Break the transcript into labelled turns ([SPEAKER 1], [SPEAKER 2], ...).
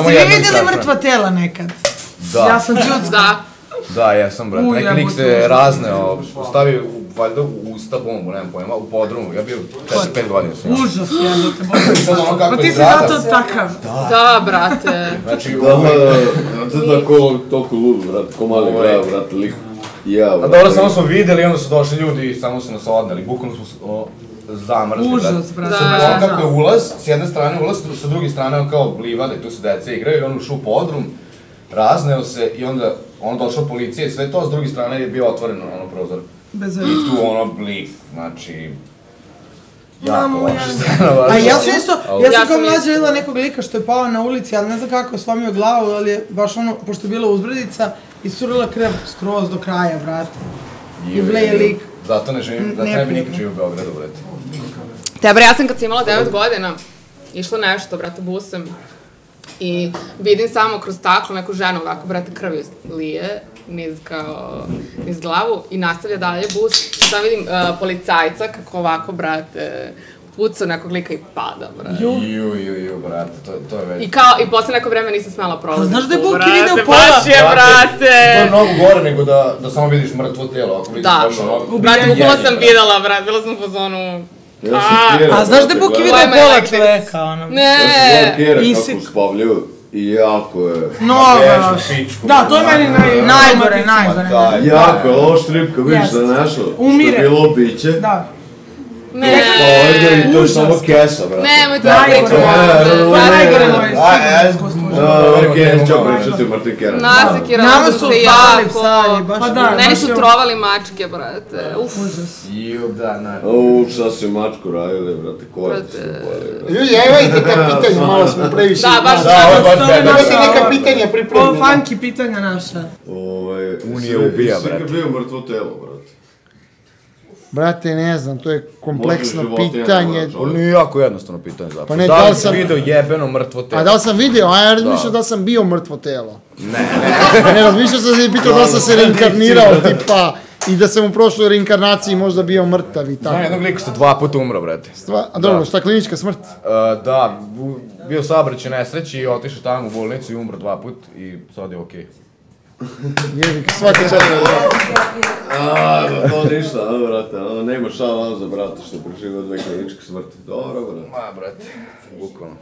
[SPEAKER 1] Jeste vi vidjeli mrtva tela nekad?
[SPEAKER 2] Da.
[SPEAKER 1] Ja sam čucka.
[SPEAKER 2] Da, jesam, brate. Neki lik se razneo, stavio valjda u usta bombu, nemam pojma, u podrumu. Ja bio 4-5 godina sam.
[SPEAKER 1] Užas, jebote. Pa ti si zato takav.
[SPEAKER 3] Da, brate.
[SPEAKER 2] Znači,
[SPEAKER 4] to je toliko lud, brate, ko mali grad, brate, lik.
[SPEAKER 2] A dobro, samo smo vidjeli i onda su došli ljudi i samo su nas odneli. Bukvalno smo zamrzli.
[SPEAKER 1] Užas, brate.
[SPEAKER 2] On kako je ulaz, s jedne strane ulaz, sa druge strane on kao livade, tu se deca igraju i on ušao u podrum, razneo se i onda došla policija i sve to, s druge strane je bio otvoren ono prozor.
[SPEAKER 1] Bez
[SPEAKER 2] I
[SPEAKER 1] veze.
[SPEAKER 2] tu ono lik, znači... Jako loše.
[SPEAKER 1] A ja sam isto, ja sam kao mlađa vidjela nekog lika što je pao na ulici, ali ne znam kako je slomio glavu, ali je baš ono, pošto je bila uzbrdica, iscurila krev skroz do kraja, brate. I vleje lik.
[SPEAKER 2] Zato ne bi nikad živio u Beogradu, brate.
[SPEAKER 3] Tebra, ja sam kad sam imala 9 godina, išla nešto, brate, busem. I vidim samo kroz staklo neku ženu, ovako, brate, krvi lije, niz glavu i nastavlja dalje bus. Sam vidim policajca kako ovako, brate, puca nekog lika i pada, brate.
[SPEAKER 2] Ju, brate, to je već...
[SPEAKER 3] I posle neko vreme nisam smela prolaziti.
[SPEAKER 1] Znaš da je Buki video pola?
[SPEAKER 3] Baš je, brate!
[SPEAKER 2] To je mnogo gore nego da samo vidiš mrtvo tijelo, ako vidiš baš ono...
[SPEAKER 3] Brate, bukvalo sam videla, brate, bila sam u fazonu...
[SPEAKER 1] A znaš da je Buki video pola čoveka, ono?
[SPEAKER 3] Ne!
[SPEAKER 4] Ja sam gledao kjere kako spavljaju i jako je...
[SPEAKER 1] Da, to je meni najgore.
[SPEAKER 4] Jako je, ovo štripka, vidiš da je nešto što je bilo biće.
[SPEAKER 1] Da.
[SPEAKER 3] Ne!
[SPEAKER 4] Pa to je samo kesa, brate.
[SPEAKER 3] Nemoj to pričati.
[SPEAKER 1] To je najgore moje
[SPEAKER 4] Okej, neću pričati o mrtvim kerama.
[SPEAKER 3] Nasekirali su se jako. Meni su trovali mačke, brate.
[SPEAKER 2] Ju, da,
[SPEAKER 4] Šta su mačku radili, brate, koje su bojili.
[SPEAKER 5] Ljudi, evo i neka pitanja, malo smo previše.
[SPEAKER 3] Da, baš
[SPEAKER 5] Imate neka pitanja pripremljena.
[SPEAKER 1] Ovo funky pitanja naša.
[SPEAKER 2] Unije ubija, brate.
[SPEAKER 4] Sve bio mrtvo telo, brate.
[SPEAKER 5] Brate, ne znam, to je kompleksno pitanje.
[SPEAKER 2] Ovo nije jako jednostavno pitanje zapravo.
[SPEAKER 5] Pa ne,
[SPEAKER 2] da li si vidio jebeno mrtvo telo?
[SPEAKER 5] A da li sam vidio? A ja razmišljao da sam bio mrtvo telo. Ne, razmišljao sam se pitao da sam se reinkarnirao, tipa, i da sam u prošloj reinkarnaciji možda bio mrtav i tako.
[SPEAKER 2] Znam jednog lika što 2 puta umro, brate.
[SPEAKER 5] A dobro, šta klinička smrt?
[SPEAKER 2] Da, bio saobraćaj nesreći i otišao tamo u bolnicu i umro 2 put i sad je okej.
[SPEAKER 5] Jebik, svaki čas.
[SPEAKER 4] To ništa, brate, nema šala za brate što preživio 2 kliničke smrti. Dobro, brate.
[SPEAKER 2] Ma, brate, bukvalno.